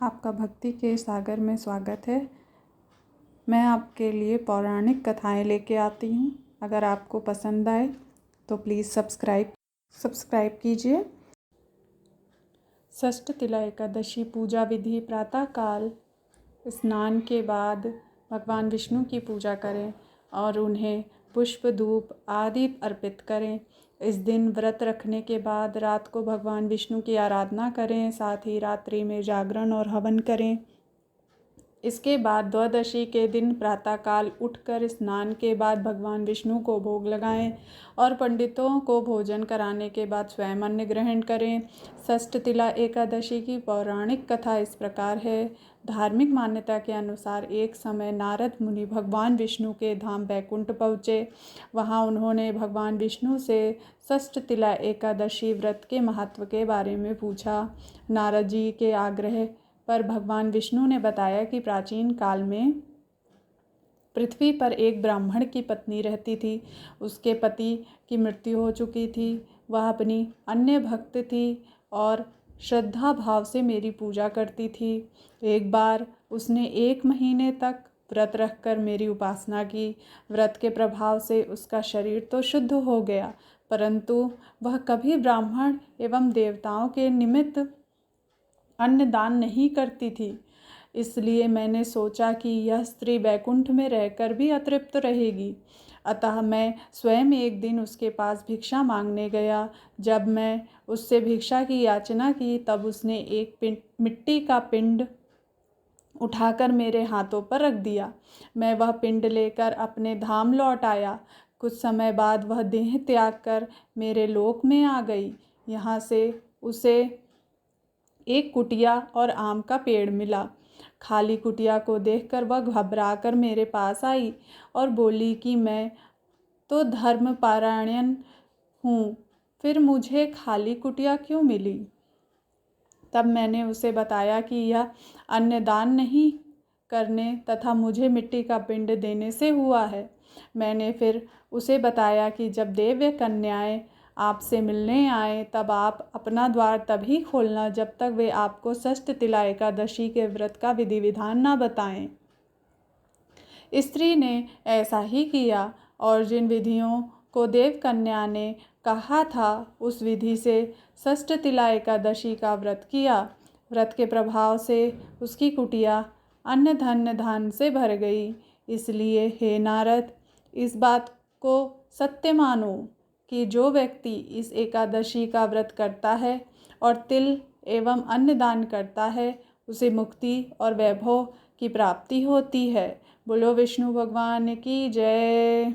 आपका भक्ति के सागर में स्वागत है। मैं आपके लिए पौराणिक कथाएं लेके आती हूँ। अगर आपको पसंद आए तो प्लीज़ सब्सक्राइब कीजिए। षष्ठ तिला एकादशी पूजा विधि। प्रातःकाल स्नान के बाद भगवान विष्णु की पूजा करें और उन्हें पुष्प धूप आदि अर्पित करें। इस दिन व्रत रखने के बाद रात को भगवान विष्णु की आराधना करें, साथ ही रात्रि में जागरण और हवन करें। इसके बाद द्वादशी के दिन प्रातःकाल उठकर स्नान के बाद भगवान विष्णु को भोग लगाएं और पंडितों को भोजन कराने के बाद स्वयं अन्न ग्रहण करें। षष्ठ तिला एकादशी की पौराणिक कथा इस प्रकार है। धार्मिक मान्यता के अनुसार एक समय नारद मुनि भगवान विष्णु के धाम बैकुंठ पहुँचे। वहाँ उन्होंने भगवान विष्णु से षष्ठ तिला एकादशी व्रत के महत्व के बारे में पूछा। नारद जी के आग्रह पर भगवान विष्णु ने बताया कि प्राचीन काल में पृथ्वी पर एक ब्राह्मण की पत्नी रहती थी। उसके पति की मृत्यु हो चुकी थी। वह अपनी अन्य भक्त थी और श्रद्धा भाव से मेरी पूजा करती थी। एक बार उसने 1 महीने तक व्रत रखकर मेरी उपासना की। व्रत के प्रभाव से उसका शरीर तो शुद्ध हो गया, परंतु वह कभी ब्राह्मण एवं देवताओं के निमित्त अन्नदान नहीं करती थी। इसलिए मैंने सोचा कि यह स्त्री बैकुंठ में रहकर भी अतृप्त रहेगी। अतः मैं स्वयं एक दिन उसके पास भिक्षा मांगने गया। जब मैं उससे भिक्षा की याचना की तब उसने एक मिट्टी का पिंड उठाकर मेरे हाथों पर रख दिया। मैं वह पिंड लेकर अपने धाम लौट आया। कुछ समय बाद वह देह त्याग कर मेरे लोक में आ गई। यहाँ से उसे एक कुटिया और आम का पेड़ मिला। खाली कुटिया को देखकर वह घबराकर मेरे पास आई और बोली कि मैं तो धर्मपरायण हूँ, फिर मुझे खाली कुटिया क्यों मिली। तब मैंने उसे बताया कि यह अन्नदान नहीं करने तथा मुझे मिट्टी का पिंड देने से हुआ है। मैंने फिर उसे बताया कि जब देव्य कन्याएं आपसे मिलने आए तब आप अपना द्वार तभी खोलना जब तक वे आपको षष्ठ तिला एकादशी के व्रत का विधि विधान न बताएं। स्त्री ने ऐसा ही किया और जिन विधियों को देव कन्या ने कहा था उस विधि से षष्ठ तिला एकादशी का व्रत किया। व्रत के प्रभाव से उसकी कुटिया अन्न धन से भर गई। इसलिए हे नारद, इस बात को सत्य मानो कि जो व्यक्ति इस एकादशी का व्रत करता है और तिल एवं अन्न दान करता है उसे मुक्ति और वैभव की प्राप्ति होती है। बोलो विष्णु भगवान की जय।